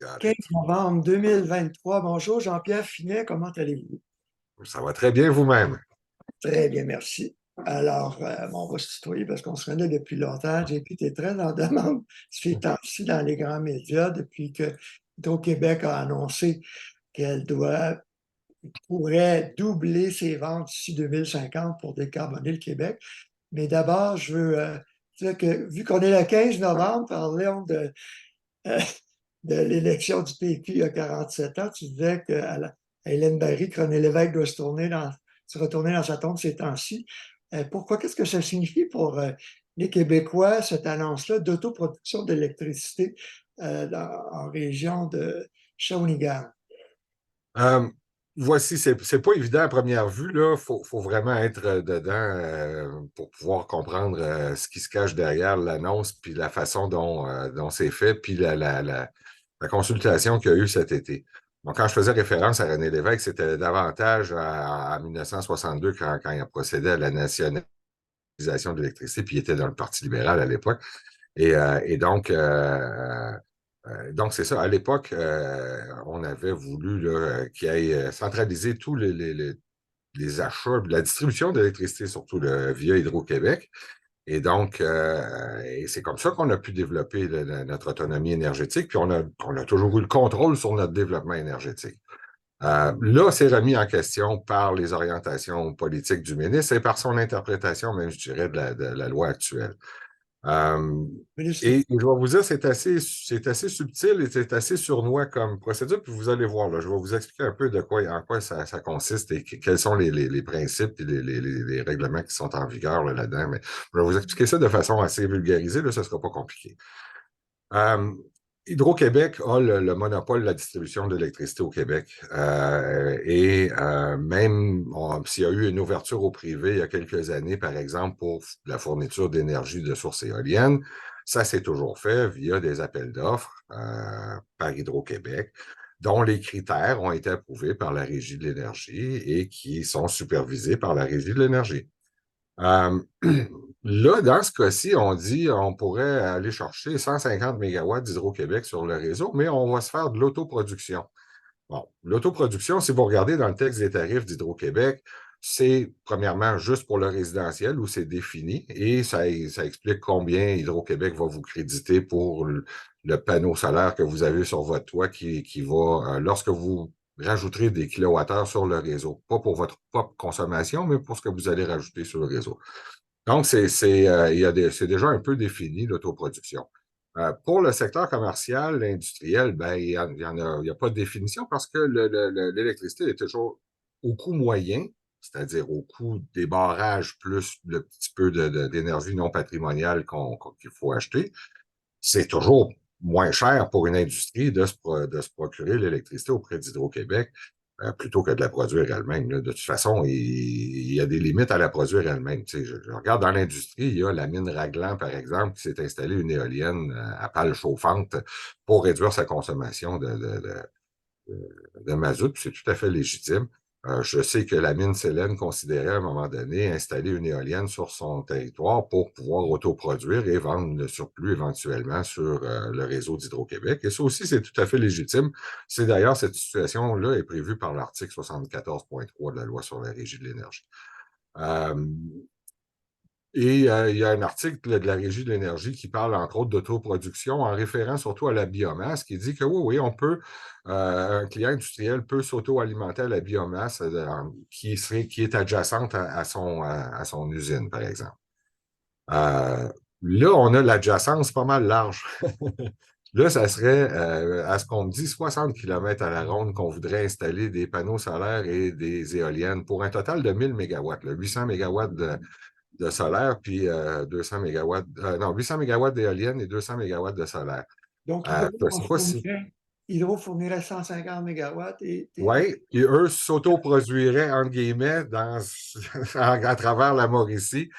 Got 15 it. novembre 2023. Bonjour Jean-Pierre Finet, comment allez-vous? Ça va très bien vous-même. Très bien, merci. Alors, bon, on va se tutoyer parce qu'on se connaît depuis longtemps. J'ai été très en demande ces temps-ci dans les grands médias depuis que Hydro-Québec a annoncé qu'elle pourrait doubler ses ventes d'ici 2050 pour décarboner le Québec. Mais d'abord, je veux dire que vu qu'on est le 15 novembre, parlons euh, de l'élection du PQ il y a 47 ans, tu disais qu'à Hélène Barry, que René Lévesque doit se retourner dans sa tombe ces temps-ci. Pourquoi? Qu'est-ce que ça signifie pour les Québécois, cette annonce-là d'autoproduction d'électricité en région de Shawinigan? Euh, Voici, c'est pas évident à première vue, là. Faut vraiment être dedans pour pouvoir comprendre ce qui se cache derrière l'annonce, puis la façon dont c'est fait, puis la consultation qu'il y a eu cet été. Donc, quand je faisais référence à René Lévesque, c'était davantage en 1962 quand il a procédé à la nationalisation de l'électricité, puis il était dans le Parti libéral à l'époque. Donc, c'est ça. À l'époque, on avait voulu qu'il y ait centraliser tous les achats, la distribution d'électricité, surtout via Hydro-Québec. Et donc, et c'est comme ça qu'on a pu développer notre autonomie énergétique, puis on a toujours eu le contrôle sur notre développement énergétique. Là, c'est remis en question par les orientations politiques du ministre et par son interprétation, même, je dirais, de la loi actuelle. Euh, Ministre, et je vais vous dire, c'est assez subtil et c'est assez sournois comme procédure, puis vous allez voir, là, je vais vous expliquer un peu en quoi ça consiste et quels sont les principes et les règlements qui sont en vigueur là-dedans. Mais je vais vous expliquer ça de façon assez vulgarisée, là, ce ne sera pas compliqué. Euh, Hydro-Québec a le monopole de la distribution d'électricité au Québec. Même s'il y a eu une ouverture au privé il y a quelques années, par exemple, pour la fourniture d'énergie de sources éoliennes, ça s'est toujours fait via des appels d'offres par Hydro-Québec, dont les critères ont été approuvés par la Régie de l'énergie et qui sont supervisés par la Régie de l'énergie. Euh, Là, dans ce cas-ci, on dit on pourrait aller chercher 150 mégawatts d'Hydro-Québec sur le réseau, mais on va se faire de l'autoproduction. Bon, l'autoproduction, si vous regardez dans le texte des tarifs d'Hydro-Québec, c'est premièrement juste pour le résidentiel où c'est défini et ça explique combien Hydro-Québec va vous créditer pour le panneau solaire que vous avez sur votre toit qui va, lorsque vous rajouterez des kilowattheures sur le réseau, pas pour votre propre consommation, mais pour ce que vous allez rajouter sur le réseau. Donc, c'est déjà un peu défini, l'autoproduction. Pour le secteur commercial, industriel, ben, il y a pas de définition parce que l'électricité est toujours au coût moyen, c'est-à-dire au coût des barrages plus le petit peu d'énergie non patrimoniale qu'il faut acheter. C'est toujours moins cher pour une industrie de se procurer l'électricité auprès d'Hydro-Québec plutôt que de la produire elle-même. De toute façon, il y a des limites à la produire elle-même. Tu sais, je regarde dans l'industrie, il y a la mine Raglan, par exemple, qui s'est installée une éolienne à pale chauffante pour réduire sa consommation de mazout, puis c'est tout à fait légitime. Je sais que la mine Célène considérait à un moment donné installer une éolienne sur son territoire pour pouvoir autoproduire et vendre le surplus éventuellement sur le réseau d'Hydro-Québec. Et ça aussi, c'est tout à fait légitime. C'est d'ailleurs, cette situation-là est prévue par l'article 74.3 de la loi sur la Régie de l'énergie. Euh, il y a un article de la Régie de l'énergie qui parle, entre autres, d'autoproduction en référant surtout à la biomasse, qui dit que oui, un client industriel peut s'auto-alimenter à la biomasse qui est adjacente à son usine, par exemple. Là, on a l'adjacence pas mal large. Là, ça serait, à ce qu'on me dit, 60 km à la ronde qu'on voudrait installer des panneaux solaires et des éoliennes pour un total de 1000 mégawatts, 800 mégawatts de solaire, puis 200 mégawatts, non, 800 mégawatts d'éoliennes et 200 mégawatts de solaire. donc Je sais pas si, Hydro fournirait 150 mégawatts ouais, puis eux s'autoproduiraient, entre guillemets, à travers la Mauricie,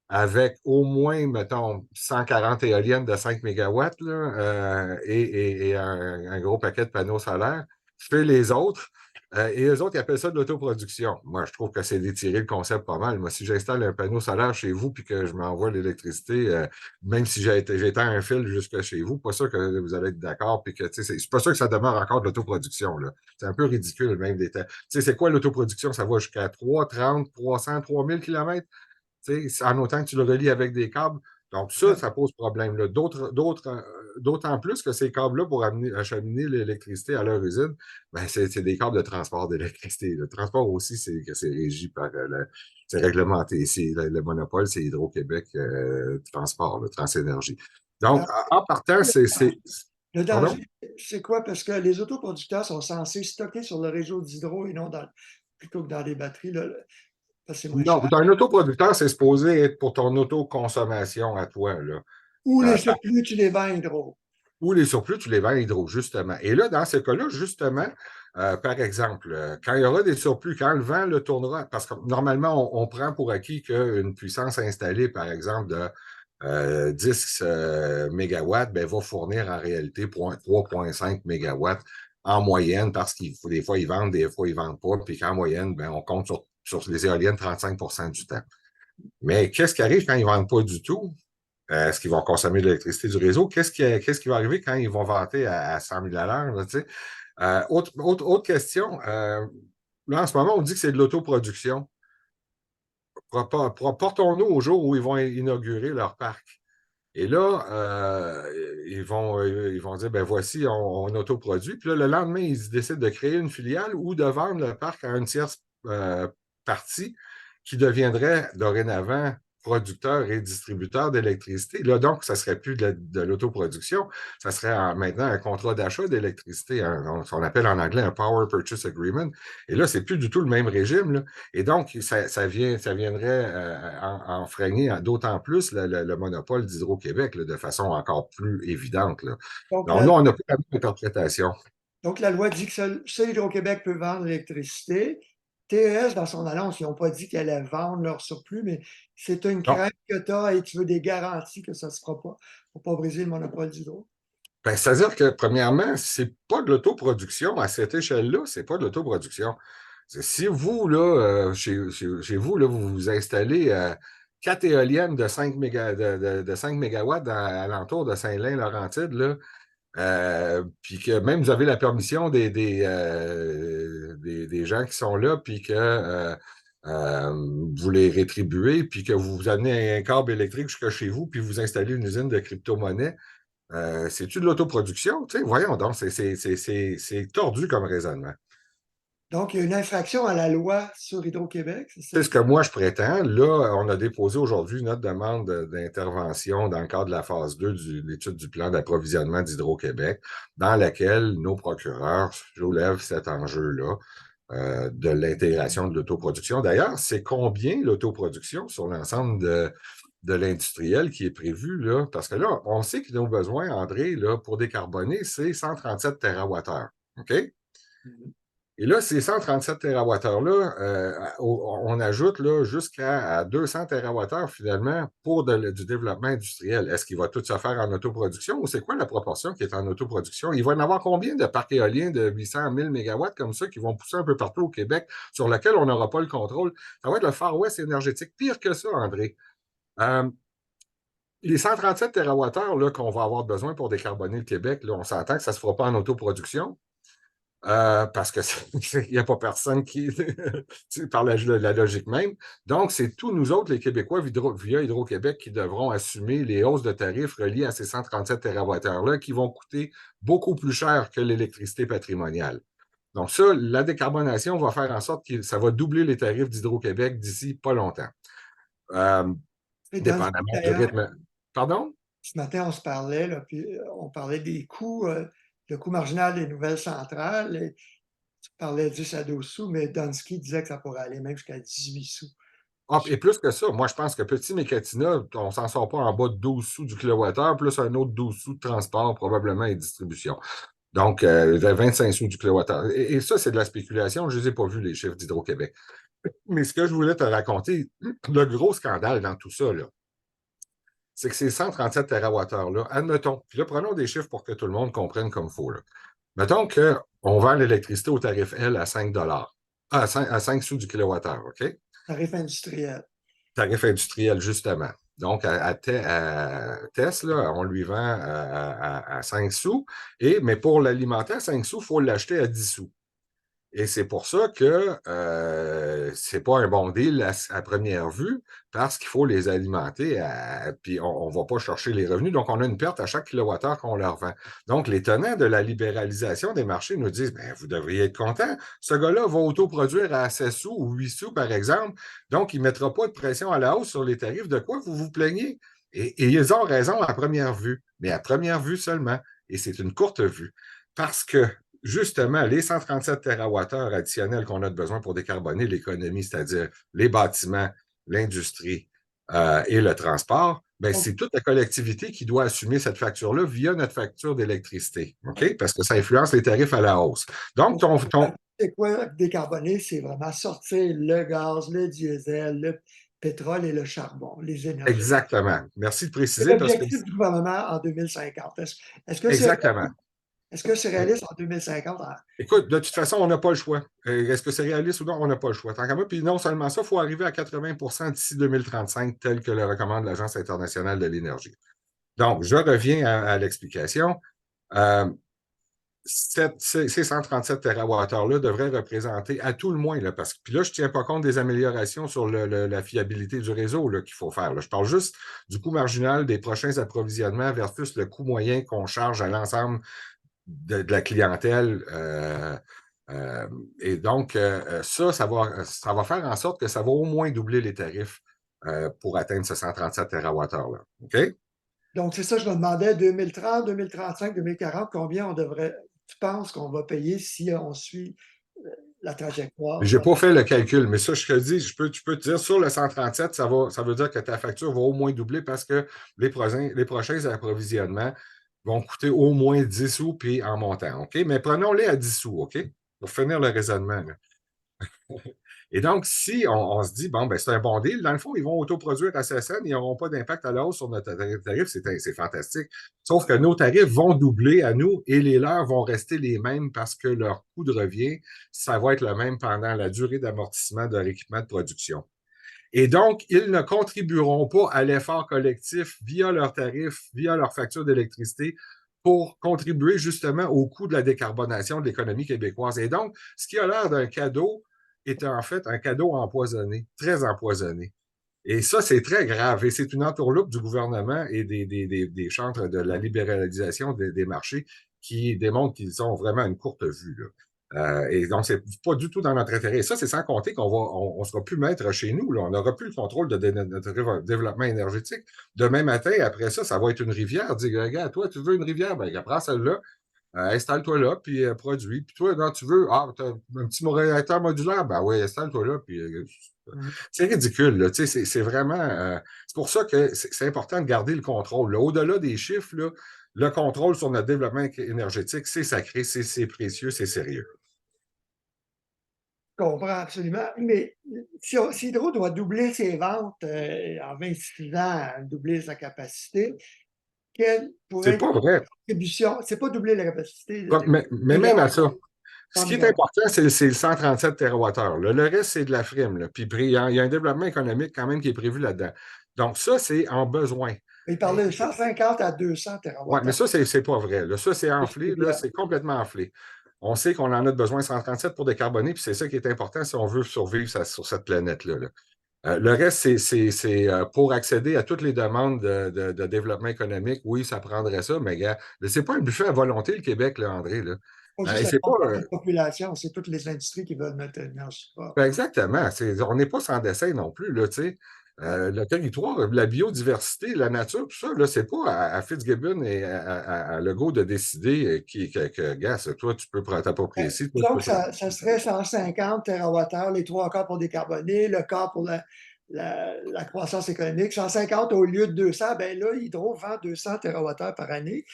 avec au moins, mettons, 140 éoliennes de 5 mégawatts, là, et un gros paquet de panneaux solaires. Chez les autres, Et eux autres, ils appellent ça de l'autoproduction. Moi, je trouve que c'est d'étirer le concept pas mal. Moi, si j'installe un panneau solaire chez vous puis que je m'envoie l'électricité, même si j'étends un fil jusque chez vous, pas sûr que vous allez être d'accord. Puis que, tu sais, c'est pas sûr que ça demeure encore de l'autoproduction, là. C'est un peu ridicule, même des temps. Tu sais, c'est quoi l'autoproduction? Ça va jusqu'à 3, 30, 300, 3000 kilomètres, tu sais, en autant que tu le relis avec des câbles. Donc, Ouais. ça pose problème, là. D'autant plus que ces câbles-là, pour acheminer l'électricité à leur usine, ben, c'est des câbles de transport d'électricité. Le transport aussi, c'est régi par c'est réglementé. Le monopole, c'est Hydro-Québec Transport, le Transénergie. Donc, Alors, en partant, le Pardon? danger, c'est quoi? Parce que les autoproducteurs sont censés stocker sur le réseau d'hydro et non plutôt que dans les batteries, là, parce que c'est moins Non, cher. un autoproducteur, c'est supposé être pour ton autoconsommation à toi, là. Ou les Par surplus, tu les vends hydro. Ou les surplus, tu les vends à hydro, justement. Et là, dans ce cas-là, justement, par exemple, quand il y aura des surplus, quand le vent le tournera, parce que normalement, on prend pour acquis qu'une puissance installée, par exemple, de 10 mégawatts, ben, va fournir en réalité 3,5 mégawatts en moyenne, parce qu'il faut des fois, ils vendent, des fois, ils vendent pas, puis qu'en moyenne, ben, on compte sur les éoliennes 35 du temps. Mais qu'est-ce qui arrive quand ils ne vendent pas du tout? Est-ce qu'ils vont consommer de l'électricité du réseau? Qu'est-ce qui va arriver quand ils vont vanter à 100 000 à l'heure? Là, tu sais? Autre question. Là, en ce moment, on dit que c'est de l'autoproduction. Portons-nous au jour où ils vont inaugurer leur parc. Et là, ils vont dire, ben voici, on autoproduit. Puis là, le lendemain, ils décident de créer une filiale ou de vendre le parc à une tierce partie qui deviendrait dorénavant producteur et distributeur d'électricité. Là, donc, ça ne serait plus de l'autoproduction, ça serait maintenant un contrat d'achat d'électricité, ce qu'on appelle en anglais un Power Purchase Agreement. Et là, c'est plus du tout le même régime, là. Et donc, ça viendrait freiner d'autant plus le monopole d'Hydro-Québec là, de façon encore plus évidente, là. Donc, Donc, nous, on n'a pas la même interprétation. la loi dit que seul Hydro-Québec peut vendre l'électricité. TES, dans son annonce, ils n'ont pas dit qu'elle allait vendre leur surplus, mais c'est une Non. crainte que tu as et tu veux des garanties que ça ne se fera pas pour ne pas briser le monopole d'Hydro. Ben, c'est-à-dire que, premièrement, c'est pas de l'autoproduction à cette échelle-là, c'est pas de l'autoproduction. Si vous, là, chez vous, là, vous vous installez quatre éoliennes de 5 de 5 mégawatts à l'entour de Saint-Lin-Laurentide, là, puis que même vous avez la permission des gens qui sont là, puis que vous les rétribuez, puis que vous amenez un câble électrique jusqu'à chez vous, puis vous installez une usine de crypto-monnaie, c'est-tu de l'autoproduction? Tu sais, voyons donc, c'est tordu comme raisonnement. Donc, il y a une infraction à la loi sur Hydro-Québec, c'est ça? C'est ce que moi je prétends. Là, on a déposé aujourd'hui notre demande d'intervention dans le cadre de la phase 2 de l'étude du plan d'approvisionnement d'Hydro-Québec, dans laquelle nos procureurs soulèvent cet enjeu-là de l'intégration de l'autoproduction. D'ailleurs, c'est combien l'autoproduction sur l'ensemble de l'industriel qui est prévu, là? Parce que là, on sait que nos besoins, André, là, pour décarboner, c'est 137 TWh. OK? Mhm. Et là, ces 137 TWh-là, on ajoute là, jusqu'à 200 TWh finalement pour du développement industriel. Est-ce qu'il va tout se faire en autoproduction ou c'est quoi la proportion qui est en autoproduction? Il va y en avoir combien de parcs éoliens de 800 000 mégawatts comme ça qui vont pousser un peu partout au Québec sur lesquels on n'aura pas le contrôle? Ça va être le Far West énergétique. Pire que ça, André. Euh, les 137 TWh là, qu'on va avoir besoin pour décarboner le Québec, là, on s'entend que ça ne se fera pas en autoproduction. Parce que il n'y a pas personne qui, par la logique même. Donc, c'est tous nous autres, les Québécois, via Hydro-Québec, qui devront assumer les hausses de tarifs reliées à ces 137 TWh-là, qui vont coûter beaucoup plus cher que l'électricité patrimoniale. Donc, ça, la décarbonation va faire en sorte que ça va doubler les tarifs d'Hydro-Québec d'ici pas longtemps. Euh, Et dans le Dépendamment du d'ailleurs, rythme. Pardon? ce matin, on se parlait, là, puis on parlait des coûts, le coût marginal des nouvelles centrales. Et tu parlais de 10 à 12 sous, mais Dunsky disait que ça pourrait aller même jusqu'à 18 sous. Ah, et plus que ça, moi, je pense que Petit Mécatina, on ne s'en sort pas en bas de 12 sous du kilowattheure, plus un autre 12 sous de transport, probablement, et distribution. Donc, 25 sous du kilowattheure. Et ça, c'est de la spéculation. Je ne les ai pas vus, les chiffres d'Hydro-Québec. Mais ce que je voulais te raconter, le gros scandale dans tout ça, là, c'est que ces 137 TWh-là, admettons, puis là, prenons des chiffres pour que tout le monde comprenne comme il faut, là. Mettons qu'on vend l'électricité au tarif L à 5 à 5 sous du kilowattheure, OK? Tarif industriel. Tarif industriel, justement. Donc, à Tesla, on lui vend à 5 sous, mais pour l'alimenter à 5 sous, il faut l'acheter à 10 sous. Et c'est pour ça que c'est pas un bon deal à première vue, parce qu'il faut les alimenter, puis on ne va pas chercher les revenus. Donc, on a une perte à chaque kilowattheure qu'on leur vend. Donc, les tenants de la libéralisation des marchés nous disent, ben, vous devriez être content. Ce gars-là va autoproduire à 16 sous ou 8 sous, par exemple. Donc, il ne mettra pas de pression à la hausse sur les tarifs. De quoi vous vous plaignez? Et ils ont raison à première vue, mais à première vue seulement. Et c'est une courte vue. Parce que justement, les 137 TWh additionnels qu'on a besoin pour décarboner l'économie, c'est-à-dire les bâtiments, l'industrie et le transport, ben, c'est toute la collectivité qui doit assumer cette facture-là via notre facture d'électricité, OK? Parce que ça influence les tarifs à la hausse. Donc, C'est quoi décarboner? C'est vraiment sortir le gaz, le diesel, le pétrole et le charbon, les énergies. Exactement. Merci de C'est préciser parce que... l'objectif du gouvernement en 2050. Est-ce que c'est Exactement. réaliste en 2050? Écoute, de toute façon, on n'a pas le choix. Est-ce que c'est réaliste ou non? On n'a pas le choix. Tant qu'à moi, puis non seulement ça, il faut arriver à 80 d'ici 2035, tel que le recommande l'Agence internationale de l'énergie. Donc, je reviens à l'explication. Euh, ces 137 TWh-là devraient représenter à tout le moins, là, parce que puis là, je ne tiens pas compte des améliorations sur la fiabilité du réseau qu'il faut faire. Là. Je parle juste du coût marginal des prochains approvisionnements versus le coût moyen qu'on charge à l'ensemble de la clientèle. Et donc, ça va faire en sorte que ça va au moins doubler les tarifs pour atteindre ce 137 TWh-là. OK? Donc, c'est ça, je me demandais, 2030, 2035, 2040, combien tu penses qu'on va payer si on suit la trajectoire? Je n'ai pas fait le calcul, mais ça, je te dis, tu peux te dire, sur le 137, ça veut dire que ta facture va au moins doubler parce que les prochains approvisionnements vont coûter au moins 10 sous puis en montant. OK? Mais prenons-les à 10 sous, OK? Pour finir le raisonnement. Là. Et donc, si on se dit, bon, ben, c'est un bon deal, dans le fond, ils vont autoproduire à CSN, ils n'auront pas d'impact à la hausse sur notre tarif, c'est fantastique. Sauf que nos tarifs vont doubler à nous et les leurs vont rester les mêmes parce que leur coût de revient, ça va être le même pendant la durée d'amortissement de leur équipement de production. Et donc, ils ne contribueront pas à l'effort collectif via leurs tarifs, via leur facture d'électricité pour contribuer justement au coût de la décarbonation de l'économie québécoise. Et donc, ce qui a l'air d'un cadeau est en fait un cadeau empoisonné, très empoisonné. Et ça, c'est très grave. Et c'est une entourloupe du gouvernement et des chantres de la libéralisation des marchés qui démontrent qu'ils ont vraiment une courte vue. Là. Et donc, c'est pas du tout dans notre intérêt. Et ça, c'est sans compter on sera plus maître chez nous. Là. On n'aura plus le contrôle de notre développement énergétique. Demain matin, après ça, ça va être une rivière. Dis, regarde, toi, tu veux une rivière? Ben, prends celle-là, installe-toi là, puis produis. Puis toi, non, tu veux, t'as un petit réacteur modulaire? Ben oui, installe-toi là, puis c'est ridicule, là. C'est vraiment. C'est pour ça que c'est important de garder le contrôle. Là. Au-delà des chiffres, là, le contrôle sur notre développement énergétique, c'est sacré, c'est précieux, c'est sérieux. Je comprends absolument. Mais si Hydro doit doubler ses ventes en 26 ans, doubler sa capacité, quelle pourrait C'est être pas la vrai. contribution? C'est pas doubler la capacité Mais même à milliard, ça, ce 100 qui est milliards. important, c'est le 137 TWh. Le reste, c'est de la frime. Là. Puis il y a un développement économique quand même qui est prévu là-dedans. Donc, ça, c'est en besoin. Il parlait de 150 à 200 Oui, mais TWh. ça, c'est pas vrai. Là. Ça, c'est enflé. Là, c'est complètement enflé. On sait qu'on en a besoin 137 pour décarboner, puis c'est ça qui est important si on veut survivre sur cette planète-là. Là. Le reste, c'est pour accéder à toutes les demandes de développement économique. Oui, ça prendrait ça, mais gars, c'est pas un buffet à volonté, le Québec, là, André. Là. Pas Et juste la c'est pas. grande partie de la population, c'est toutes les industries qui veulent notre énergie. Ben, exactement. On n'est pas sans dessin non plus, là, tu sais. Le territoire, la biodiversité, la nature, tout ça, là, c'est pas à Fitzgibbon et à Legault de décider gars, toi, tu peux t'approprier ici, toi, tu Disons peux que ça serait 150 TWh, les trois quarts pour décarboner, le quart pour la croissance économique. 150 au lieu de 200, ben là, Hydro vend 200 TWh par année.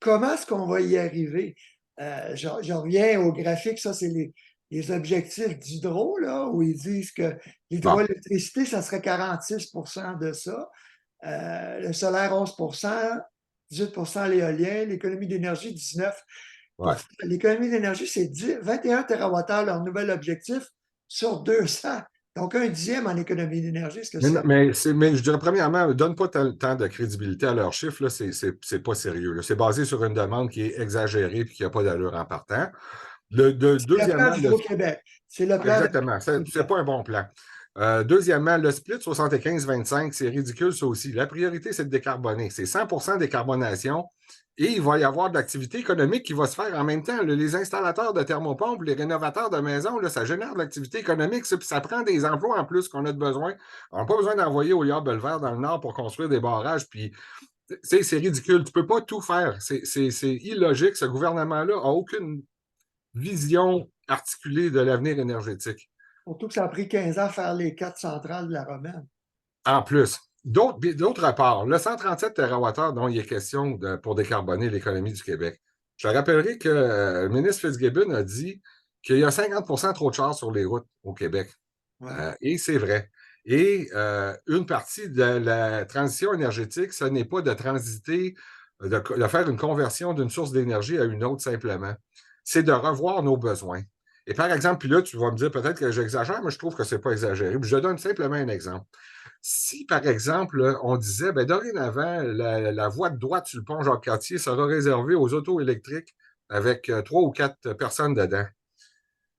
Comment est-ce qu'on va y arriver? Je reviens au graphique, ça, c'est les objectifs d'Hydro, là, où ils disent que Bon, l'hydroélectricité, ça serait 46 de ça. Le solaire, 11 18 l'éolien, l'économie d'énergie, 19. Ouais. L'économie d'énergie, c'est 21 TWh leur nouvel objectif sur 200. Donc, un dixième en économie d'énergie, est-ce que c'est... Mais je dirais, premièrement, ne donne pas tant de crédibilité à leurs chiffres, là, c'est pas sérieux, là. C'est basé sur une demande qui est exagérée et qui n'a pas d'allure en partant. C'est le plan Deuxièmement, d'Hydro-Québec. C'est le plan exactement, c'est pas un bon plan. Deuxièmement, le split 75-25, c'est ridicule, ça aussi. La priorité, c'est de décarboner. C'est 100% décarbonation et il va y avoir de l'activité économique qui va se faire en même temps. Les installateurs de thermopompes, les rénovateurs de maisons, là, ça génère de l'activité économique, ça, puis ça prend des emplois en plus qu'on a de besoin. On n'a pas besoin d'envoyer au Yard Bellevaire dans le Nord pour construire des barrages, puis c'est ridicule. Tu ne peux pas tout faire. C'est illogique. Ce gouvernement-là n'a aucune vision articulée de l'avenir énergétique. Surtout que ça a pris 15 ans à faire les 4 centrales de la Romaine. En plus, d'autre part, le 137 TWh dont il est question pour décarboner l'économie du Québec, je rappellerai que le ministre Fitzgibbon a dit qu'il y a 50% trop de chars sur les routes au Québec. Ouais. Et c'est vrai. Et une partie de la transition énergétique, ce n'est pas de transiter, de faire une conversion d'une source d'énergie à une autre simplement. C'est de revoir nos besoins. Et par exemple, puis là, tu vas me dire peut-être que j'exagère, mais je trouve que ce n'est pas exagéré. Puis je donne simplement un exemple. Si, par exemple, on disait, ben, dorénavant, la voie de droite sur le pont Jacques-Cartier sera réservée aux autos électriques avec 3 ou 4 personnes dedans,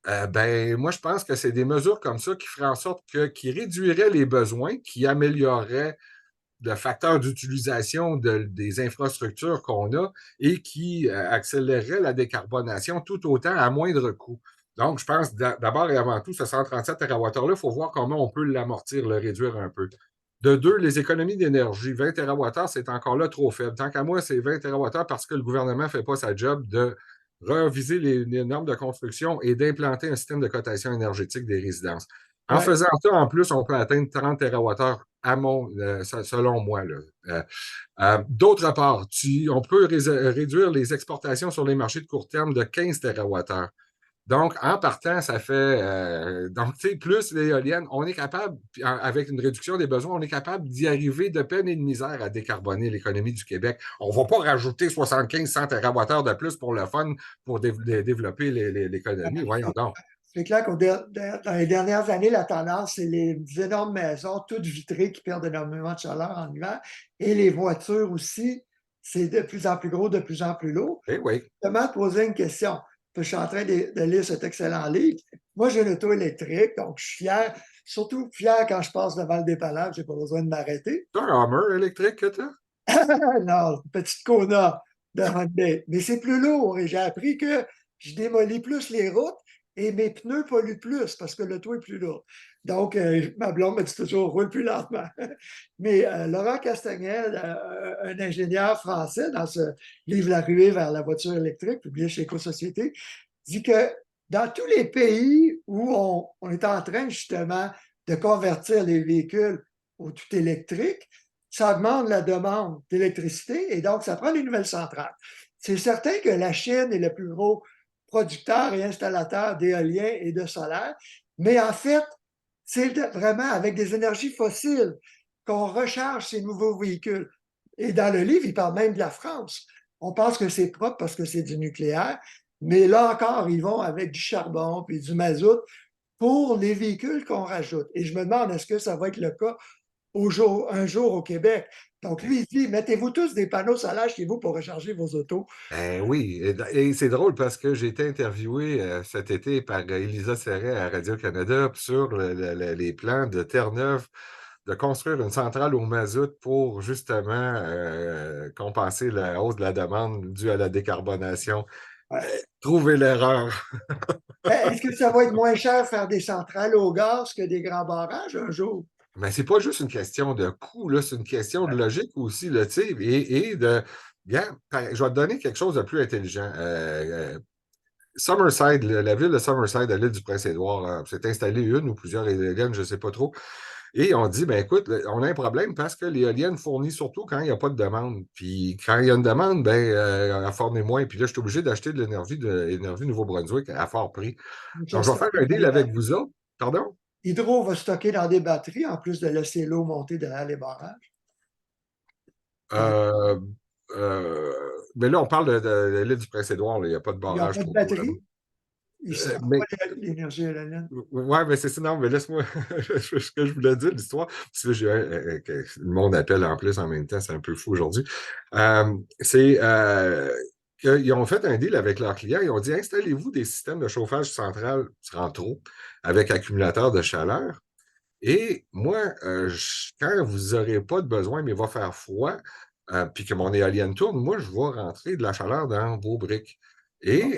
ben, moi, je pense que c'est des mesures comme ça qui feraient en sorte qui réduiraient les besoins, qui amélioreraient le facteur d'utilisation des infrastructures qu'on a et qui accélérerait la décarbonation tout autant à moindre coût. Donc, je pense d'abord et avant tout, ce 137 TWh-là, il faut voir comment on peut l'amortir, le réduire un peu. De deux, les économies d'énergie. 20 TWh, c'est encore là trop faible. Tant qu'à moi, c'est 20 TWh parce que le gouvernement ne fait pas sa job de reviser les normes de construction et d'implanter un système de cotation énergétique des résidences. En Ouais. faisant ça, en plus, on peut atteindre 30 TWh selon moi. D'autre part, on peut réduire les exportations sur les marchés de court terme de 15 TWh. Donc, en partant, ça fait, donc, tu sais, plus l'éolienne, on est capable, avec une réduction des besoins, on est capable d'y arriver de peine et de misère à décarboner l'économie du Québec. On ne va pas rajouter 75-100 TWh de plus pour le fun, pour développer l'économie. Voyons donc. C'est clair que dans les dernières années, la tendance, c'est les énormes maisons, toutes vitrées, qui perdent énormément de chaleur en hiver. Et les voitures aussi, c'est de plus en plus gros, de plus en plus lourd. Eh oui. Justement, te poser une question. Je suis en train de lire cet excellent livre. Moi, j'ai une auto électrique, donc je suis fier, surtout fier quand je passe devant le dépannage, je n'ai pas besoin de m'arrêter. C'est un Hummer électrique que tu as? Non, une petite Kona de Hyundai. Mais c'est plus lourd et j'ai appris que je démolis plus les routes et mes pneus polluent plus parce que le toit est plus lourd. Donc, ma blonde me dit toujours roule plus lentement. Mais Laurent Castagnel, un ingénieur français, dans ce livre La ruée vers la voiture électrique, publié chez Éco-Société, dit que dans tous les pays où on est en train justement de convertir les véhicules au tout électrique, ça augmente la demande d'électricité et donc ça prend des nouvelles centrales. C'est certain que la Chine est le plus gros producteur et installateur d'éolien et de solaire, mais en fait, c'est vraiment avec des énergies fossiles qu'on recharge ces nouveaux véhicules. Et dans le livre, il parle même de la France. On pense que c'est propre parce que c'est du nucléaire, mais là encore, ils vont avec du charbon puis du mazout pour les véhicules qu'on rajoute. Et je me demande, est-ce que ça va être le cas un jour au Québec? Donc, lui, il dit, mettez-vous tous des panneaux solaires chez vous pour recharger vos autos. Oui, et c'est drôle parce que j'ai été interviewé cet été par Elisa Serret à Radio-Canada sur les plans de Terre-Neuve de construire une centrale au mazout pour justement compenser la hausse de la demande due à la décarbonation. Ouais. Trouver l'erreur. Est-ce que ça va être moins cher faire des centrales au gaz que des grands barrages un jour? Mais c'est pas juste une question de coût, là, c'est une question de logique aussi, là, tu sais, et de. Regarde, je vais te donner quelque chose de plus intelligent. Summerside, la ville de Summerside, à l'île du Prince-Édouard, s'est installée une ou plusieurs éoliennes, je ne sais pas trop. Et on dit, ben écoute, on a un problème parce que l'éolienne fournit surtout quand il n'y a pas de demande. Puis quand il y a une demande, ben, elle fournit moins. Puis là, je suis obligé d'acheter de l'énergie Nouveau-Brunswick à fort prix. Une Donc, chose je vais faire un deal avec vous autres. Pardon? Hydro va stocker dans des batteries en plus de laisser l'eau monter derrière les barrages. Donc, Euh, mais là, on parle de l'île du Prince-Édouard, il n'y a pas de Il n'y a barrage pas de trop gros là-bas. batterie. Ils ne servent Mais pas l'énergie éolienne. ouais, mais c'est ça, non, mais laisse-moi ce que je voulais dire, l'histoire. Parce que là, le monde appelle en plus en même temps, c'est un peu fou aujourd'hui. C'est qu'ils ont fait un deal avec leurs clients. Ils ont dit installez-vous des systèmes de chauffage central centraux avec accumulateurs de chaleur. Et moi, quand vous n'aurez pas de besoin, mais il va faire froid, puis que mon éolienne tourne, moi, je vais rentrer de la chaleur dans vos briques. Bon, Et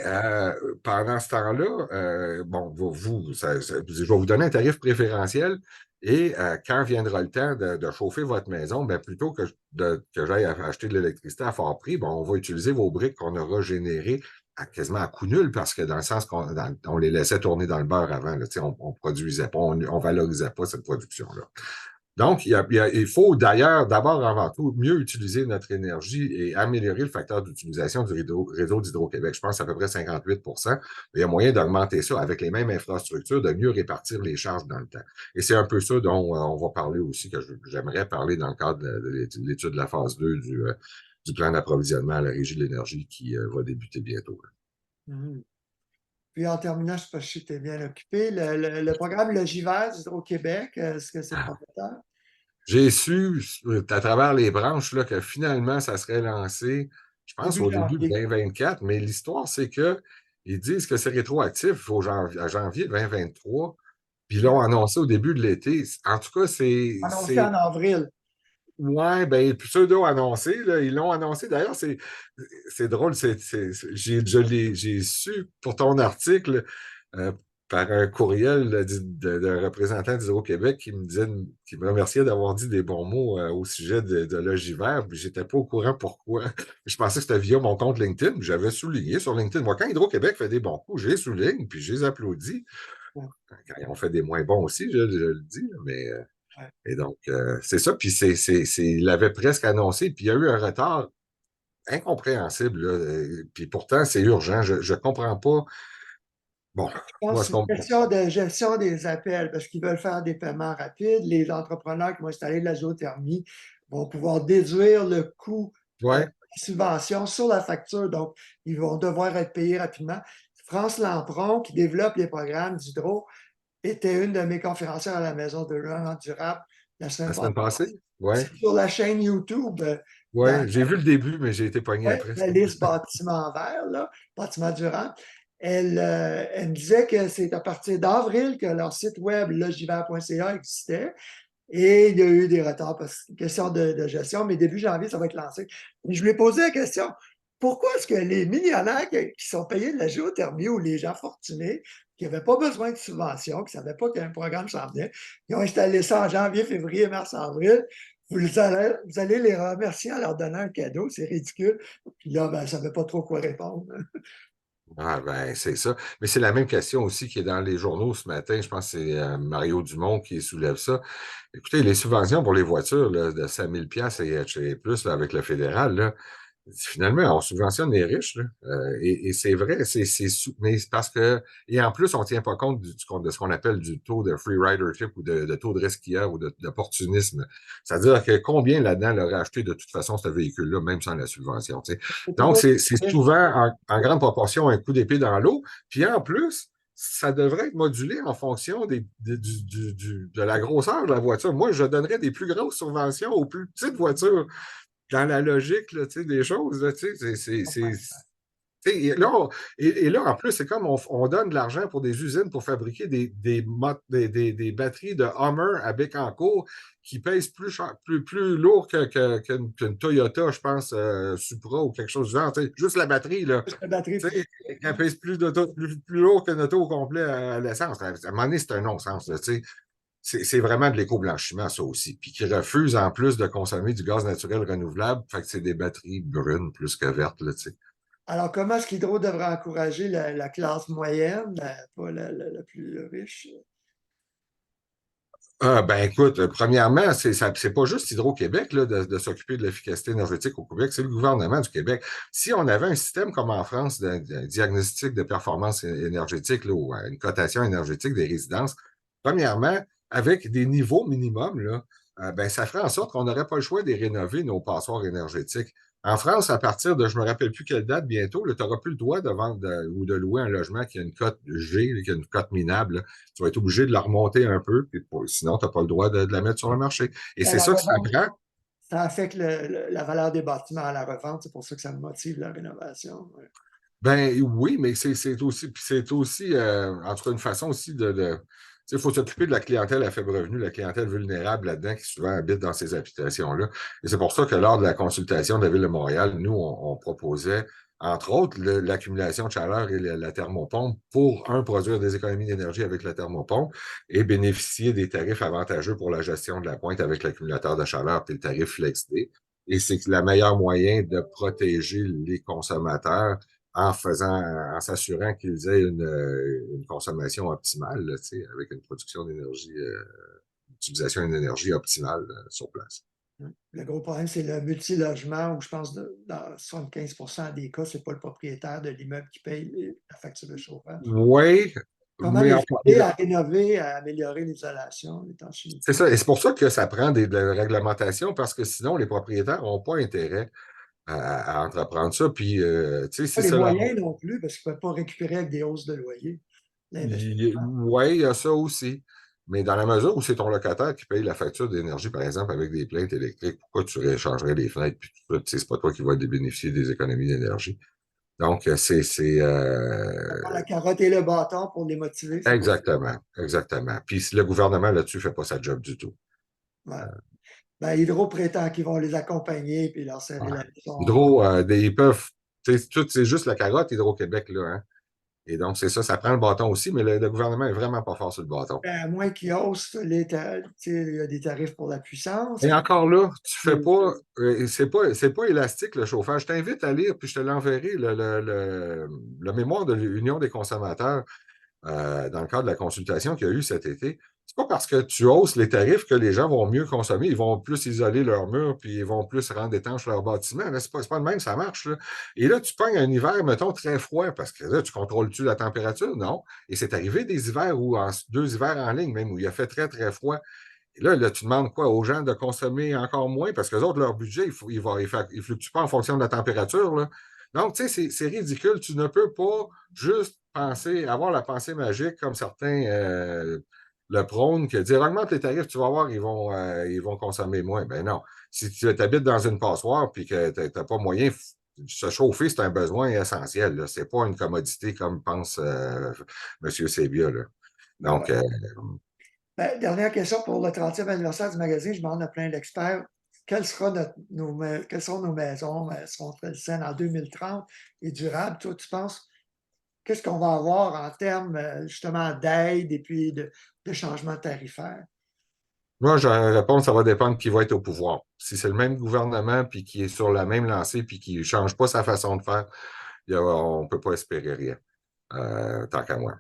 pendant ce temps-là, bon, je vais vous donner un tarif préférentiel. Et quand viendra le temps de chauffer votre maison, ben, plutôt que j'aille acheter de l'électricité à fort prix, bon, on va utiliser vos briques qu'on aura générées quasiment à coût nul, parce que dans le sens qu'on les laissait tourner dans le beurre avant, là, on produisait pas, on valorisait pas cette production-là. Donc, il faut d'ailleurs, d'abord avant tout, mieux utiliser notre énergie et améliorer le facteur d'utilisation du réseau d'Hydro-Québec. Je pense que c'est à peu près 58 mais il y a moyen d'augmenter ça avec les mêmes infrastructures, de mieux répartir les charges dans le temps. Et c'est un peu ça dont on va parler aussi, que j'aimerais parler dans le cadre de l'étude de la phase 2 du plan d'approvisionnement à la Régie de l'énergie qui va débuter bientôt. mhm. Puis en terminant, je ne sais pas si tu es bien occupé, le programme Logivert d'Hydro-Québec, est-ce que c'est Ah. prometteur? J'ai su à travers les branches là, que finalement, ça serait lancé, je pense, Début au début de janvier. 2024, mais l'histoire, c'est que ils disent que c'est rétroactif à janvier 2023, puis ils l'ont annoncé au début de l'été. En tout cas, Annoncé en avril. ouais, ben, pseudo-annoncé, là, ils l'ont annoncé. D'ailleurs, c'est drôle, j'ai su pour ton article euh, par un courriel d'un représentant d'Hydro-Québec qui me remerciait d'avoir dit des bons mots au sujet de Logivert, puis j'étais pas au courant pourquoi. Je pensais que c'était via mon compte LinkedIn, puis j'avais souligné sur LinkedIn. Moi, quand Hydro-Québec fait des bons coups, je les souligne, puis je les applaudis. Ouais, Quand ils ont fait des moins bons aussi, je le dis, mais ouais. et donc, c'est ça. Puis il l'avait presque annoncé, puis il y a eu un retard incompréhensible, là. Puis pourtant, c'est urgent. Je ne comprends pas. Bon, Je pense moi, que c'est une question de gestion des appels parce qu'ils veulent faire des paiements rapides. Les entrepreneurs qui vont installer de la géothermie vont pouvoir déduire le coût ouais, de la subvention sur la facture. Donc, ils vont devoir être payés rapidement. France Lampron, qui développe les programmes d'hydro, était une de mes conférencières à la Maison de l'Environnement durable la semaine la semaine passée. passée. Ouais, C'est sur la chaîne YouTube, dans ouais. J'ai vu le début, mais j'ai été pogné ouais, après. la liste bâtiment vert, là, bâtiment durable. Elle me disait que c'est à partir d'avril que leur site web logiver.ca existait. Et il y a eu des retards parce que question de gestion, mais début janvier, ça va être lancé. Et je lui ai posé la question, pourquoi est-ce que les millionnaires qui sont payés de la géothermie ou les gens fortunés qui n'avaient pas besoin de subventions, qui ne savaient pas qu'un programme s'en venait, ils ont installé ça en janvier, février, mars, avril, vous allez les remercier en leur donnant un cadeau, c'est ridicule. Puis là, ben, ça ne savait pas trop quoi répondre. Ah, ben, c'est ça. Mais c'est la même question aussi qui est dans les journaux ce matin. Je pense que c'est Mario Dumont qui soulève ça. Écoutez, les subventions pour les voitures là, de 5 000 et plus là, avec le fédéral, là, finalement, on subventionne les riches, là. Et c'est vrai, mais c'est parce que, et en plus, on ne tient pas compte de ce qu'on appelle du taux de free ridership ou de taux de risque qu'il y a ou d'opportunisme. C'est-à-dire que combien là-dedans l'aurait acheté de toute façon ce véhicule-là, même sans la subvention, tu sais. C'est Donc, toujours c'est souvent en grande proportion un coup d'épée dans l'eau. Puis en plus, ça devrait être modulé en fonction de la grosseur de la voiture. Moi, je donnerais des plus grosses subventions aux plus petites voitures dans la logique là, des choses. Là, et là, et là, en plus, c'est comme on donne de l'argent pour des usines pour fabriquer des batteries de Hummer à Bécancour qui pèsent plus lourd qu'une Toyota, je pense, Supra ou quelque chose du genre. Juste la batterie, là. la batterie. Elle pèse plus lourd qu'une auto au complet à l'essence. À un moment donné, c'est un non-sens. C'est vraiment de l'éco-blanchiment, ça aussi. Puis qui refuse en plus de consommer du gaz naturel renouvelable. Fait que c'est des batteries brunes plus que vertes, là, tu sais. Alors, comment est-ce qu'Hydro devrait encourager la classe moyenne, pas la plus riche? Ah, ben écoute, premièrement, c'est pas juste Hydro-Québec là, de s'occuper de l'efficacité énergétique au Québec, c'est le gouvernement du Québec. Si on avait un système comme en France de diagnostic de performance énergétique là, ou une cotation énergétique des résidences, premièrement, avec des niveaux minimums, là, ben, ça ferait en sorte qu'on n'aurait pas le choix de rénover nos passoires énergétiques. En France, à partir de, je me rappelle plus quelle date, bientôt, tu n'auras plus le droit de vendre ou de louer un logement qui a une cote G, qui a une cote minable. Là. Tu vas être obligé de la remonter un peu, puis sinon, tu n'as pas le droit de la mettre sur le marché. Et À c'est la ça que ça revente, prend. ça affecte la valeur des bâtiments à la revente. C'est pour ça que ça motive la rénovation. Ouais. Ben oui, mais c'est aussi en tout cas une façon aussi tu sais, il faut s'occuper de la clientèle à faible revenu, la clientèle vulnérable là-dedans qui souvent habite dans ces habitations-là. Et c'est pour ça que lors de la consultation de la Ville de Montréal, nous, on proposait, entre autres, l'accumulation de chaleur et la thermopompe pour, produire des économies d'énergie avec la thermopompe et bénéficier des tarifs avantageux pour la gestion de la pointe avec l'accumulateur de chaleur et le tarif FlexD. Et c'est le meilleur moyen de protéger les consommateurs en s'assurant qu'ils aient une consommation optimale, là, avec une production d'énergie, utilisation d'énergie optimale sur place. Le gros problème, c'est le multilogement où je pense que dans 75% des cas, ce n'est pas le propriétaire de l'immeuble qui paye la facture de chauffage. Oui, Comment mais les encore, aider à rénover, à améliorer l'isolation, c'est l'étanchéité? ça. Et c'est pour ça que ça prend de la réglementation parce que sinon, les propriétaires n'ont pas intérêt à entreprendre ça. Puis, tu sais, Pas c'est les ça. moyens non plus, parce qu'ils ne peuvent pas récupérer avec des hausses de loyer l'investissement. Oui, il y a ça aussi. Mais dans la mesure où c'est ton locataire qui paye la facture d'énergie, par exemple, avec des plaintes électriques, pourquoi tu réchangerais les fenêtres puis tout ça? Tu sais, c'est pas toi qui vas bénéficier des économies d'énergie. Donc, La carotte et le bâton pour les motiver, c'est pas. exactement, exactement. Puis le gouvernement là-dessus fait pas sa job du tout. Ouais. Ben, Hydro prétend qu'ils vont les accompagner et leur serrer Ouais. la leçon. Hydro, ils peuvent, c'est juste la carotte Hydro-Québec, là, hein. Et donc, c'est ça, ça prend le bâton aussi, mais le gouvernement est vraiment pas fort sur le bâton. Ben, à moins qu'ils haussent il y a des tarifs pour la puissance. Et encore là, tu fais Mais pas, c'est pas élastique le chauffage. Je t'invite à lire, puis je te l'enverrai, le mémoire de l'Union des consommateurs dans le cadre de la consultation qu'il y a eu cet été. C'est pas parce que tu hausses les tarifs que les gens vont mieux consommer, ils vont plus isoler leurs murs, puis ils vont plus rendre étanches leurs bâtiments. Là, c'est pas le même, ça marche. Là. Et là, tu pognes un hiver, mettons, très froid, parce que là, tu contrôles-tu la température? Non. Et c'est arrivé des hivers où, deux hivers en ligne, même, où il a fait très, très froid. Et là, tu demandes quoi aux gens de consommer encore moins parce que les autres, leur budget, il fluctue pas en fonction de la température. Là. Donc, tu sais, c'est ridicule. Tu ne peux pas juste avoir la pensée magique comme certains le prônent, que dire augmente les tarifs, tu vas voir, ils vont consommer moins. Ben non. Si tu habites dans une passoire et que tu n'as pas moyen, se chauffer, c'est un besoin essentiel. Ce n'est pas une commodité comme pense M. Sebia. Là. ben ouais. Donc, Ben, dernière question pour le 30e anniversaire du magazine. Je demande à plein d'experts quelles seront nos maisons, seront-elles saines en 2030 et durables? Toi, tu penses, qu'est-ce qu'on va avoir en termes justement d'aide et puis de changement tarifaire? moi, j'ai une réponse, ça va dépendre qui va être au pouvoir. Si c'est le même gouvernement, puis qui est sur la même lancée, puis qui ne change pas sa façon de faire, on ne peut pas espérer rien, tant qu'à moi.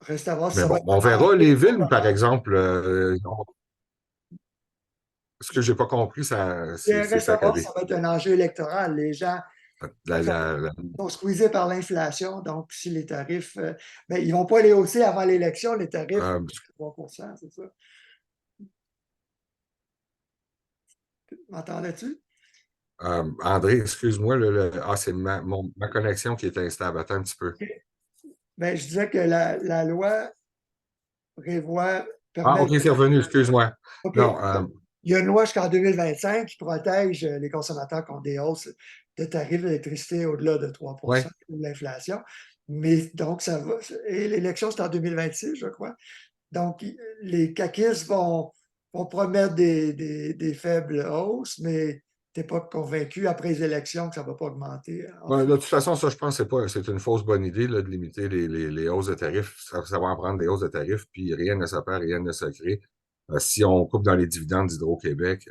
Reste à voir si Mais ça va bon, être on un verra enjeu les villes, par électoral. exemple. Ce que j'ai pas compris, ça, c'est Reste à voir si saccadé. ça va être un enjeu électoral. Les gens La, la, la- sont squeezés par l'inflation, donc si les tarifs, ben, ils ne vont pas les hausser avant l'élection, les tarifs, euh, 3%, c'est ça. M'entendais-tu? André, excuse-moi, c'est ma connexion qui est instable. Attends un petit peu. Ben, je disais que la loi prévoit, Ah, permet. OK, c'est revenu, excuse-moi. OK. Non, Il y a une loi jusqu'en 2025 qui protège les consommateurs contre des hausses de tarifs d'électricité au-delà de 3 ouais. de l'inflation. Mais donc, ça va. Et l'élection, c'est en 2026, je crois. Donc, les caquistes vont promettre des faibles hausses, mais tu n'es pas convaincu après les élections que ça ne va pas augmenter en Ouais, fou. de toute façon, ça, je pense que c'est une fausse bonne idée là, de limiter les hausses de tarifs. Ça va en prendre des hausses de tarifs, puis rien ne se perd, rien ne se crée. Si on coupe dans les dividendes d'Hydro-Québec,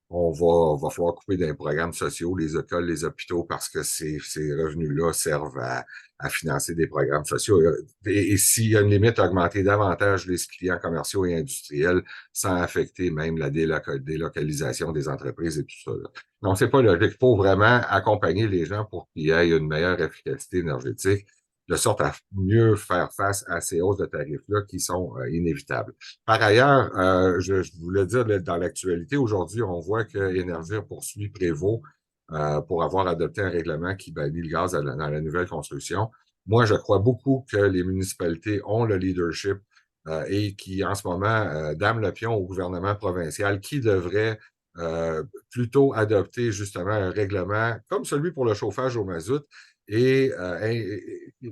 on va falloir couper dans les programmes sociaux, les écoles, les hôpitaux, parce que ces revenus-là servent à financer des programmes sociaux. Et s'il y a une limite à augmenter davantage les clients commerciaux et industriels sans affecter même la délocalisation des entreprises et tout ça. Là. Donc, c'est pas logique. Il faut vraiment accompagner les gens pour qu'ils aient une meilleure efficacité énergétique, de sorte à mieux faire face à ces hausses de tarifs-là qui sont inévitables. Par ailleurs, je voulais dire, là, dans l'actualité, aujourd'hui, on voit que Énergir poursuit Prévost pour avoir adopté un règlement qui bannit le gaz dans la nouvelle construction. Moi, je crois beaucoup que les municipalités ont le leadership et qui, en ce moment, dament le pion au gouvernement provincial qui devrait plutôt adopter justement un règlement comme celui pour le chauffage au mazout et,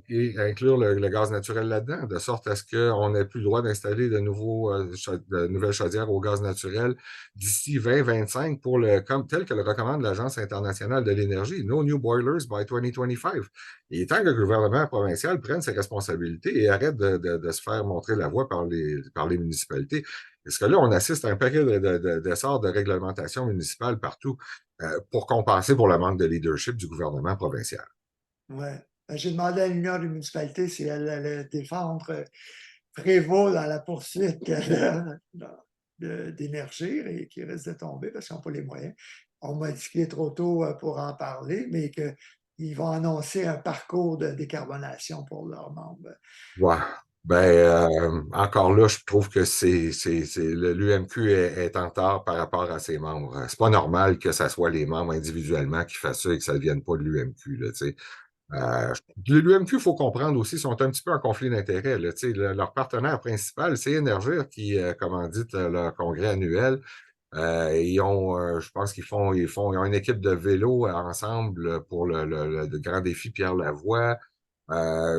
et inclure le gaz naturel là-dedans, de sorte à ce qu'on n'ait plus le droit d'installer de nouvelles chaudières au gaz naturel d'ici 2025 comme tel que le recommande l'Agence internationale de l'énergie. No new boilers by 2025. Il est temps que le gouvernement provincial prenne ses responsabilités et arrête de se faire montrer la voie par les municipalités. Parce que là, on assiste à un paquet d'essors de réglementation municipale partout pour compenser pour le manque de leadership du gouvernement provincial. Ouais. J'ai demandé à l'Union des municipalités si elle allait défendre Prévost dans la poursuite d'énergie et qui risque de tomber parce qu'ils n'ont pas les moyens. On m'a dit qu'il est trop tôt pour en parler, mais qu'ils vont annoncer un parcours de décarbonation pour leurs membres. Ouais. Ben, encore là, je trouve que l'UMQ est en retard par rapport à ses membres. C'est pas normal que ce soit les membres individuellement qui fassent ça et que ça ne vienne pas de l'UMQ, là, tu sais. L'UMQ, il faut comprendre aussi, sont un petit peu en conflit d'intérêts. Leur partenaire principal, c'est Énergir qui commandite leur congrès annuel. Je pense ils ont une équipe de vélo ensemble pour le grand défi Pierre Lavoie.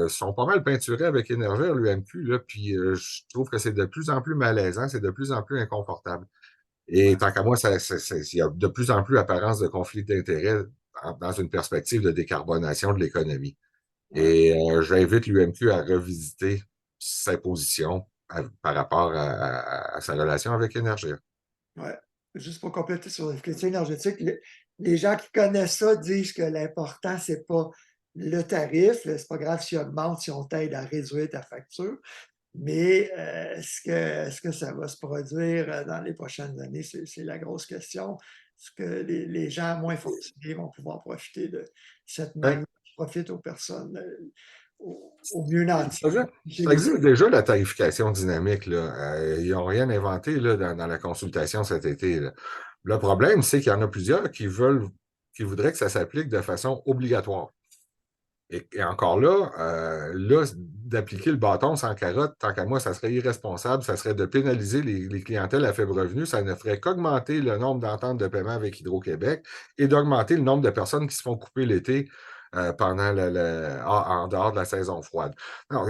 Sont pas mal peinturés avec Énergir, l'UMQ, là, puis je trouve que c'est de plus en plus malaisant, c'est de plus en plus inconfortable. Et Ouais, tant qu'à moi, il y a de plus en plus apparence de conflit d'intérêts dans une perspective de décarbonation de l'économie. ouais, Et j'invite l'UMQ à revisiter sa position par rapport à sa relation avec Énergir. ouais. Juste pour compléter sur l'efficacité énergétique, les gens qui connaissent ça disent que l'important, c'est pas le tarif, c'est pas grave s'il augmente, si on t'aide à réduire ta facture, mais est-ce que ça va se produire dans les prochaines années? C'est la grosse question. Est-ce que les gens moins fortunés vont pouvoir profiter de cette Ben, manne qui profite aux personnes au mieux nantis? ça existe déjà, la tarification dynamique, là. Ils n'ont rien inventé là, dans la consultation cet été, là. Le problème, c'est qu'il y en a plusieurs qui voudraient que ça s'applique de façon obligatoire. Et encore là, d'appliquer le bâton sans carotte, tant qu'à moi, ça serait irresponsable, ça serait de pénaliser les clientèles à faible revenu, ça ne ferait qu'augmenter le nombre d'ententes de paiement avec Hydro-Québec et d'augmenter le nombre de personnes qui se font couper l'été en dehors de la saison froide. Non,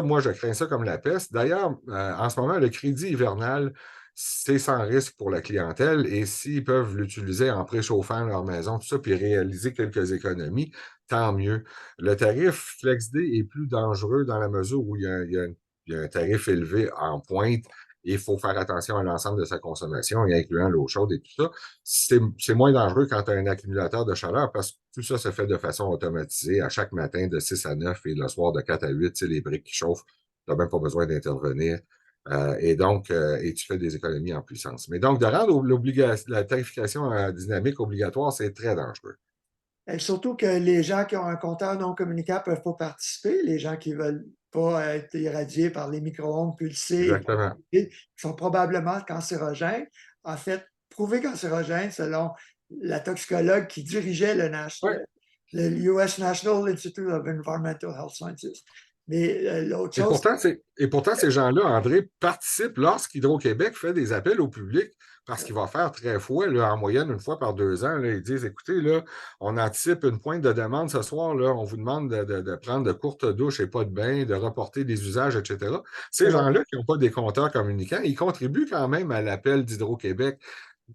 moi, je crains ça comme la peste. D'ailleurs, en ce moment, le crédit hivernal, c'est sans risque pour la clientèle et s'ils peuvent l'utiliser en préchauffant leur maison, tout ça, puis réaliser quelques économies, tant mieux. Le tarif FlexD est plus dangereux dans la mesure où il y a un tarif élevé en pointe et il faut faire attention à l'ensemble de sa consommation, y incluant l'eau chaude et tout ça. C'est moins dangereux quand tu as un accumulateur de chaleur parce que tout ça se fait de façon automatisée à chaque matin de 6 à 9 et le soir de 4 à 8, tu sais, les briques qui chauffent, tu n'as même pas besoin d'intervenir. Et tu fais des économies en puissance. Mais donc, de rendre la tarification dynamique obligatoire, c'est très dangereux. Et surtout que les gens qui ont un compteur non communicable ne peuvent pas participer, les gens qui ne veulent pas être irradiés par les micro-ondes pulsées, Exactement. qui sont probablement cancérogènes. En fait, prouvés cancérogènes selon la toxicologue qui dirigeait Ouais. le US National Institute of Environmental Health Sciences. Mais l'autre Et chose, pourtant, ces gens-là, André, participent lorsqu'Hydro-Québec fait des appels au public parce qu'il va faire très froid, là, en moyenne, une fois par 2 ans. Là, ils disent, écoutez, là, on anticipe une pointe de demande ce soir, là, on vous demande de prendre de courtes douches et pas de bain, de reporter des usages, etc. Ces ouais, gens-là qui n'ont pas des compteurs communicants, ils contribuent quand même à l'appel d'Hydro-Québec.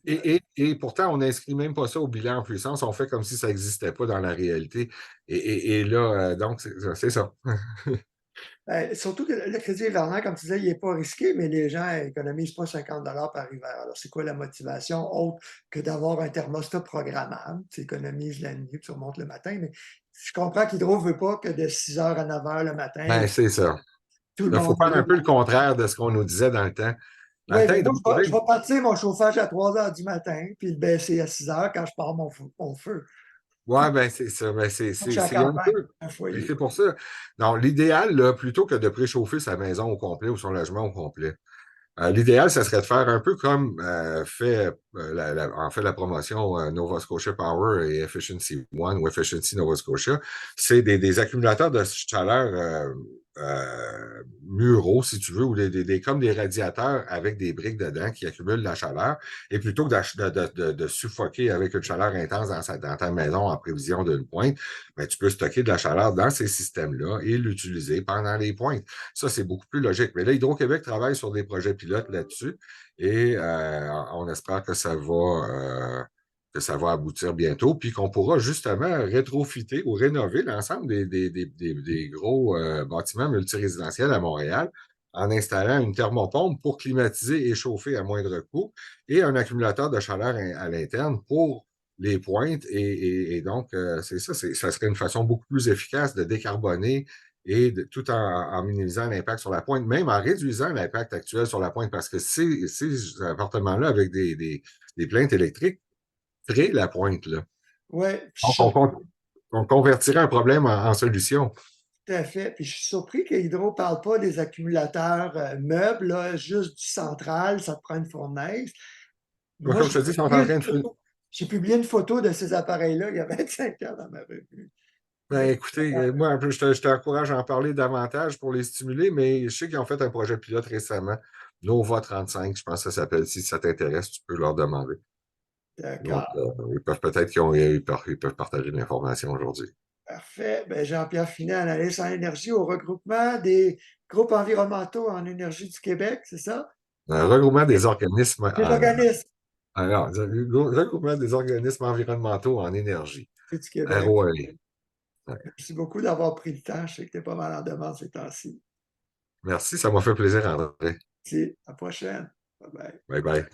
ouais. Et pourtant, on n'inscrit même pas ça au bilan en puissance. On fait comme si ça n'existait pas dans la réalité. Et là, donc, c'est ça. Surtout que le crédit hivernal, comme tu disais, il n'est pas risqué, mais les gens économisent pas 50 par hiver. Alors, c'est quoi la motivation autre que d'avoir un thermostat programmable? Tu économises la nuit, tu remontes le matin, mais je comprends qu'Hydro ne veut pas que de 6 heures à 9 heures le matin, Ben, c'est ça. tout le Il faut monde faire un allume. peu le contraire de ce qu'on nous disait dans le temps. Dans le Oui, temps, mais moi, je Hydro-Québec, vais partir mon chauffage à 3 heures du matin, puis le baisser à 6 heures quand je pars mon feu. ouais, ben, c'est ça. Ben, Moi, je suis à la c'est un campagne, peu. un Ben, foyer. c'est pour ça. Non, l'idéal, là, plutôt que de préchauffer sa maison au complet ou son logement au complet, L'idéal, ça serait de faire un peu comme fait en fait la promotion Nova Scotia Power et Efficiency One ou Efficiency Nova Scotia. C'est des accumulateurs de chaleur muraux, si tu veux, ou comme des radiateurs avec des briques dedans qui accumulent la chaleur. Et plutôt que de suffoquer avec une chaleur intense dans ta maison en prévision d'une pointe, ben, tu peux stocker de la chaleur dans ces systèmes-là et l'utiliser pendant les pointes. Ça, c'est beaucoup plus logique. Mais là, Hydro-Québec travaille sur des projets pilotes là-dessus et on espère que ça va aboutir bientôt, puis qu'on pourra justement rétrofiter ou rénover l'ensemble des gros bâtiments multirésidentiels à Montréal en installant une thermopompe pour climatiser et chauffer à moindre coût et un accumulateur de chaleur à l'interne pour les pointes. Et donc, c'est ça, ça serait une façon beaucoup plus efficace de décarboner tout en minimisant l'impact sur la pointe, même en réduisant l'impact actuel sur la pointe, parce que ces appartements-là avec des plaintes électriques créent la pointe, là. Oui, Donc, on convertirait un problème en solution. tout à fait. Puis je suis surpris que Hydro ne parle pas des accumulateurs meubles, là, juste du central, ça te prend une fournaise. Donc, Moi, comme je te dis, ils sont en train de... j'ai publié une photo de ces appareils-là il y a 25 ans dans ma revue. Ben, écoutez, moi, un peu, je t'encourage à en parler davantage pour les stimuler, mais je sais qu'ils ont fait un projet pilote récemment, Nova 35, je pense que ça s'appelle. Si ça t'intéresse, tu peux leur demander. Donc, D'accord. ils peuvent peut-être ils peuvent partager l'information aujourd'hui. Parfait. Ben, Jean-Pierre Finet, analyste en énergie au regroupement des groupes environnementaux en énergie du Québec, c'est ça? Un regroupement des organismes Des organismes regroupement des organismes environnementaux en énergie. du Québec. ROE. Ouais. Merci beaucoup d'avoir pris le temps. Je sais que tu es pas mal en demande ces temps-ci. Merci, ça m'a fait plaisir, André. Merci. À la prochaine. Bye bye. Bye bye.